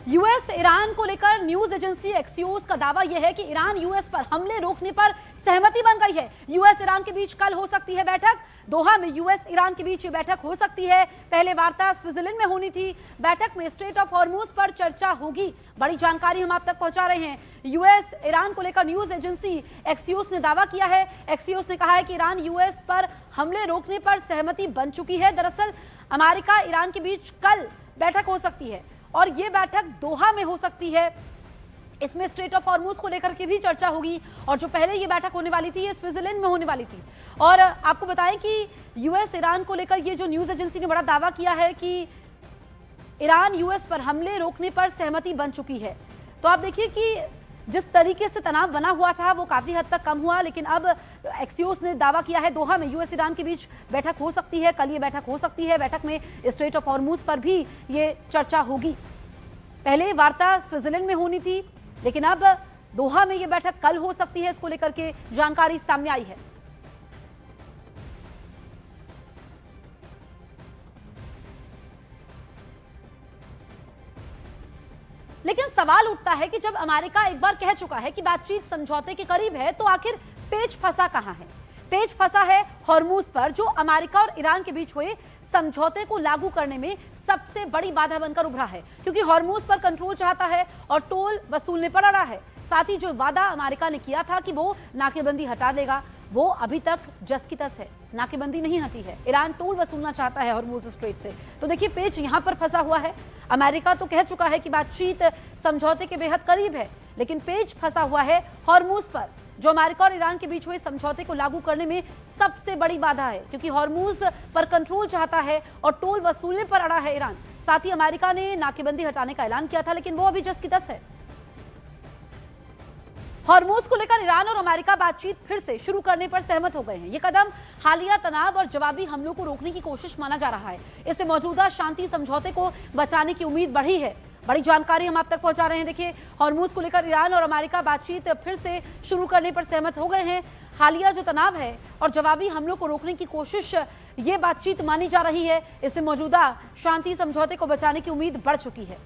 US Iran को लेकर news agency Axios का दावा यह है कि ईरान यूएस पर हमले रोकने पर सहमति बन गई है। यूएस ईरान के बीच कल हो सकती है बैठक। दोहा में यूएस ईरान के बीच ये बैठक हो सकती है। पहले वार्ता स्विट्जरलैंड में होनी थी। बैठक में स्ट्रेट ऑफ हॉर्मुज पर चर्चा होगी। बड़ी जानकारी हम आप तक पहुंचा रहे हैं। यूएस ईरान को लेकर न्यूज एजेंसी एक्सियोस ने दावा किया है। एक्सियोस ने कहा है कि ईरान यूएस पर हमले रोकने पर सहमति बन चुकी है। दरअसल अमेरिका ईरान के बीच कल बैठक हो सकती है और ये बैठक दोहा में हो सकती है। इसमें स्ट्रेट ऑफ हॉर्मुज को लेकर के भी चर्चा होगी और जो पहले ये बैठक होने वाली थी ये स्विट्जरलैंड में होने वाली थी। और आपको बताएं कि यूएस ईरान को लेकर ये जो न्यूज एजेंसी ने बड़ा दावा किया है कि ईरान यूएस पर हमले रोकने पर सहमति बन चुकी है। तो आप देखिए कि जिस तरीके से तनाव बना हुआ था वो काफी हद तक कम हुआ, लेकिन अब एक्सियोस ने दावा किया है दोहा में यूएस ईरान के बीच बैठक हो सकती है। कल ये बैठक हो सकती है। बैठक में स्ट्रेट ऑफ हॉर्मुज पर भी ये चर्चा होगी। पहले वार्ता स्विट्जरलैंड में होनी थी, लेकिन अब दोहा में ये बैठक कल हो सकती है। इसको लेकर के जानकारी सामने आई है। लेकिन सवाल उठता है कि जब अमेरिका एक बार कह चुका है कि बातचीत समझौते के करीब है, तो आखिर पेच फंसा कहां है? पेच फंसा है हॉर्मुज पर, जो अमेरिका और ईरान के बीच हुए समझौते को लागू करने में सबसे बड़ी बाधा बनकर उभरा है, क्योंकि हॉर्मुज पर कंट्रोल चाहता है और टोल वसूलने पर अड़ा है। साथ ही जो वादा अमेरिका ने किया था कि वो नाकेबंदी हटा देगा, वो अभी तक जस की तस है। नाकेबंदी नहीं हटी है। ईरान टोल वसूलना चाहता है हॉर्मुज स्ट्रेट से। तो देखिए पेच यहां पर फंसा हुआ है। अमेरिका तो कह चुका है कि बातचीत समझौते के बेहद करीब है, लेकिन पेच फंसा हुआ है हॉर्मुज पर, जो अमेरिका और ईरान के बीच हुए समझौते को लागू करने में सबसे बड़ी बाधा है, क्योंकि हॉर्मुज पर कंट्रोल चाहता है और टोल वसूलने पर अड़ा है ईरान। साथ ही अमेरिका ने नाकेबंदी हटाने का ऐलान किया था, लेकिन वो अभी जस की तस है। हॉर्मुज को लेकर ईरान और अमेरिका बातचीत फिर से शुरू करने पर सहमत हो गए हैं। ये कदम हालिया तनाव और जवाबी हमलों को रोकने की कोशिश माना जा रहा है। इससे मौजूदा शांति समझौते को बचाने की उम्मीद बढ़ी है। बड़ी जानकारी हम आप तक पहुंचा रहे हैं। देखिए हॉर्मुज को लेकर ईरान और अमेरिका बातचीत फिर से शुरू करने पर सहमत हो गए हैं। हालिया जो तनाव है और जवाबी हमलों को रोकने की कोशिश ये बातचीत मानी जा रही है। इससे मौजूदा शांति समझौते को बचाने की उम्मीद बढ़ चुकी है।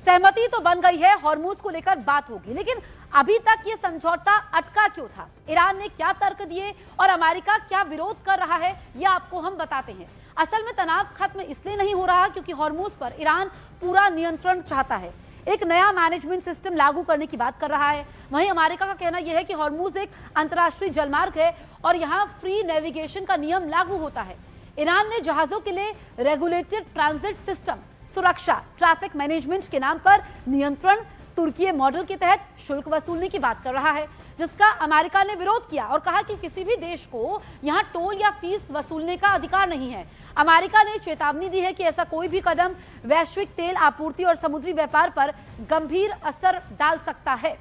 सहमति तो बन गई है, हॉर्मुज को लेकर बात होगी, लेकिन अभी तक ये समझौता अटका क्यों था? ईरान ने क्या तर्क दिए और अमेरिका क्या विरोध कर रहा है, यह आपको हम बताते हैं। असल में तनाव खत्म इसलिए नहीं हो रहा क्योंकि हॉर्मुज पर ईरान पूरा नियंत्रण चाहता है। एक नया मैनेजमेंट सिस्टम लागू करने की बात कर रहा है। वहीं अमेरिका का कहना यह है कि हॉर्मुज एक अंतर्राष्ट्रीय जलमार्ग है और यहाँ फ्री नेविगेशन का नियम लागू होता है। ईरान ने जहाजों के लिए रेगुलेटेड ट्रांजिट सिस्टम, सुरक्षा, ट्रैफिक मैनेजमेंट के नाम पर नियंत्रण, तुर्की मॉडल के तहत शुल्क वसूलने की बात कर रहा है, जिसका अमेरिका ने विरोध किया और कहा कि किसी भी देश को यहां टोल या फीस वसूलने का अधिकार नहीं है। अमेरिका ने चेतावनी दी है कि ऐसा कोई भी कदम वैश्विक तेल आपूर्ति और समुद्री व्यापार पर गंभीर असर डाल सकता है।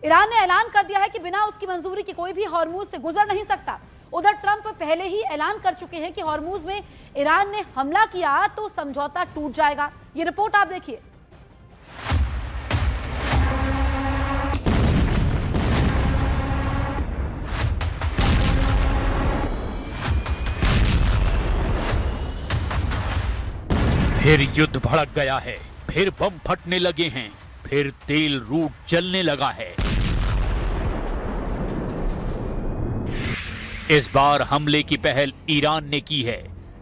ईरान ने ऐलान कर दिया है कि बिना उसकी मंजूरी के कोई भी हॉर्मुज से गुजर नहीं सकता। उधर ट्रंप पहले ही ऐलान कर चुके हैं कि हॉर्मुज में ईरान ने हमला किया तो समझौता टूट जाएगा। ये रिपोर्ट आप देखिए। फिर युद्ध भड़क गया है, फिर बम फटने लगे हैं, फिर तेल रूट जलने लगा है। इस बार हमले की पहल ईरान ने की है।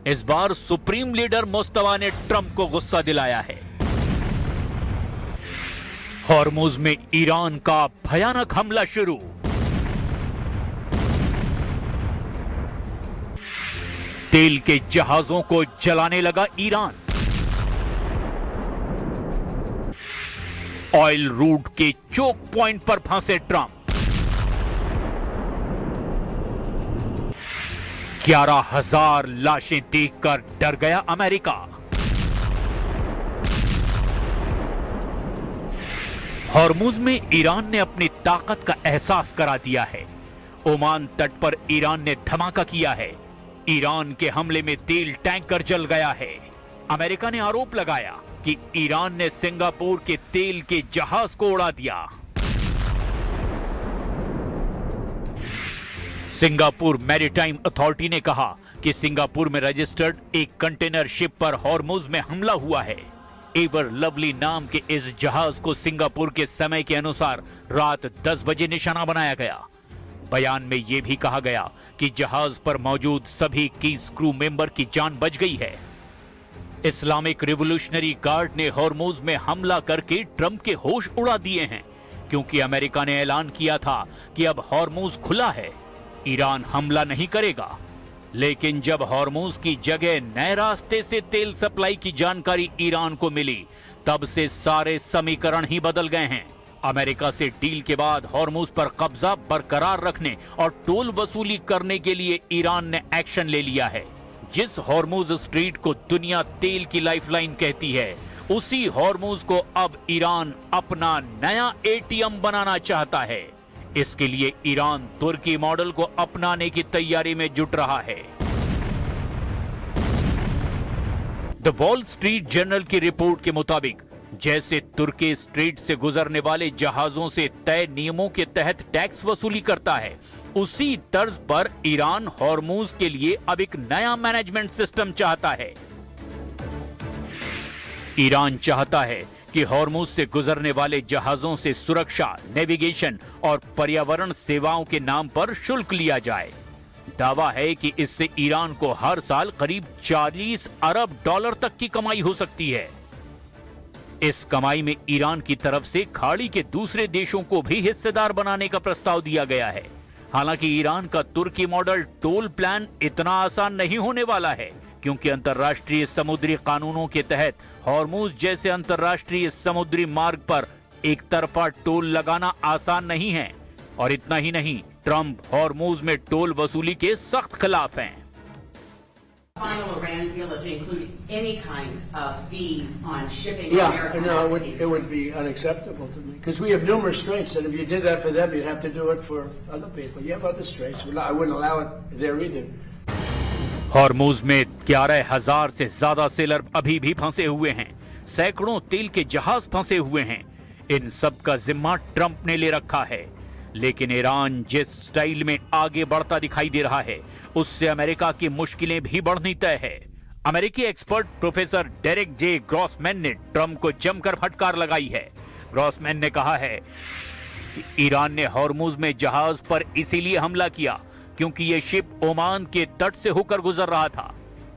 इस बार सुप्रीम लीडर मुस्तफा ने ट्रंप को गुस्सा दिलाया है। हॉर्मुज में ईरान का भयानक हमला शुरू। तेल के जहाजों को जलाने लगा ईरान। ऑयल रूट के चोक पॉइंट पर फंसे ट्रंप। 11,000 लाशें देखकर डर गया अमेरिका। हॉर्मुज में ईरान ने अपनी ताकत का एहसास करा दिया है। ओमान तट पर ईरान ने धमाका किया है। ईरान के हमले में तेल टैंकर जल गया है। अमेरिका ने आरोप लगाया कि ईरान ने सिंगापुर के तेल के जहाज को उड़ा दिया। सिंगापुर मैरीटाइम अथॉरिटी ने कहा कि सिंगापुर में रजिस्टर्ड एक कंटेनर शिप पर हॉर्मुज में हमला हुआ है। एवर लवली नाम के इस जहाज को सिंगापुर के समय के अनुसार रात 10 बजे निशाना बनाया गया। बयान में यह भी कहा गया कि जहाज पर मौजूद सभी कीस क्रू मेंबर की जान बच गई है। इस्लामिक रिवोल्यूशनरी गार्ड ने हॉर्मुज में हमला करके ट्रंप के होश उड़ा दिए हैं, क्योंकि अमेरिका ने ऐलान किया था कि अब हॉर्मुज खुला है, ईरान हमला नहीं करेगा। लेकिन जब हॉर्मुज की जगह नए रास्ते से तेल सप्लाई की जानकारी ईरान को मिली, तब से सारे समीकरण ही बदल गए हैं। अमेरिका से डील के बाद हॉर्मुज पर कब्जा बरकरार रखने और टोल वसूली करने के लिए ईरान ने एक्शन ले लिया है। जिस हॉर्मुज स्ट्रीट को दुनिया तेल की लाइफलाइन कहती है, उसी हॉर्मुज को अब ईरान अपना नया एटीएम बनाना चाहता है। इसके लिए ईरान तुर्की मॉडल को अपनाने की तैयारी में जुट रहा है। द वॉल स्ट्रीट जर्नल की रिपोर्ट के मुताबिक जैसे तुर्की स्ट्रेट से गुजरने वाले जहाजों से तय नियमों के तहत टैक्स वसूली करता है, उसी तर्ज पर ईरान हॉर्मुज के लिए अब एक नया मैनेजमेंट सिस्टम चाहता है। ईरान चाहता है कि हॉर्मुज से गुजरने वाले जहाजों से सुरक्षा, नेविगेशन और पर्यावरण सेवाओं के नाम पर शुल्क लिया जाए। दावा है कि इससे ईरान को हर साल करीब 40 अरब डॉलर तक की कमाई हो सकती है। इस कमाई में ईरान की तरफ से खाड़ी के दूसरे देशों को भी हिस्सेदार बनाने का प्रस्ताव दिया गया है। हालांकि ईरान का तुर्की मॉडल टोल प्लान इतना आसान नहीं होने वाला है, क्योंकि अंतर्राष्ट्रीय समुद्री कानूनों के तहत हॉर्मुज जैसे अंतर्राष्ट्रीय समुद्री मार्ग पर एक तरफा टोल लगाना आसान नहीं है। और इतना ही नहीं, ट्रंप हॉर्मुज में टोल वसूली के सख्त खिलाफ हैं। Final Iran deal to include any kind of fees on shipping Yeah, American no, activities. it would be unacceptable to me, because we have numerous straits, and if you did that for them, you'd have to do it for other people. You have other straits. I wouldn't allow it there either. Hormuz में 11,000 से ज्यादा seller अभी भी फंसे हुए हैं। सैकड़ों तेल के जहाज फंसे हुए हैं। इन सब का जिम्मा ट्रंप ने ले रखा है। लेकिन ईरान जिस स्टाइल में आगे बढ़ता दिखाई दे रहा है, उससे अमेरिका की मुश्किलें भी बढ़नी तय है। अमेरिकी एक्सपर्ट प्रोफेसर डेरेक जे ग्रॉसमैन ने ट्रंप को जमकर फटकार लगाई है। ग्रॉसमैन ने कहा है कि ईरान ने हॉर्मुज में जहाज पर इसीलिए हमला किया क्योंकि यह शिप ओमान के तट से होकर गुजर रहा था,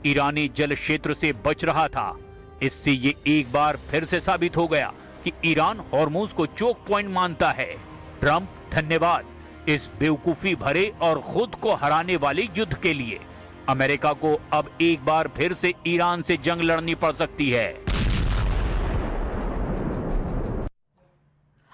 ईरानी जल क्षेत्र से बच रहा था। इससे ये एक बार फिर से साबित हो गया कि ईरान हॉर्मुज को चोक पॉइंट मानता है। ट्रंप, धन्यवाद इस बेवकूफी भरे और खुद को हराने वाले युद्ध के लिए। अमेरिका को अब एक बार फिर से ईरान से जंग लड़नी पड़ सकती है।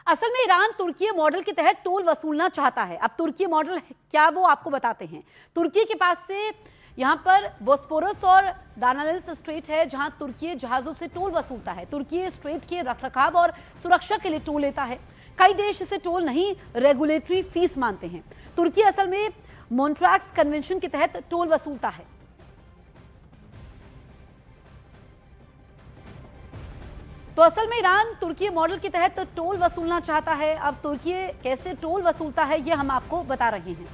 असल में ईरान तुर्की मॉडल के तहत टोल वसूलना चाहता है। अब तुर्की मॉडल क्या, वो आपको बताते हैं। तुर्की के पास से यहाँ पर बोस्पोरस और दानालिस स्ट्रेट है, जहां तुर्की जहाजों से टोल वसूलता है। तुर्की स्ट्रेट के रखरखाव और सुरक्षा के लिए टोल लेता है। कई देश इसे टोल नहीं, रेगुलेटरी फीस मानते हैं। तुर्की असल में मॉन्ट्रैक्स कन्वेंशन के तहत टोल वसूलता है। तो असल में ईरान तुर्की मॉडल के तहत टोल वसूलना चाहता है। अब तुर्की कैसे टोल वसूलता है, ये हम आपको बता रहे हैं।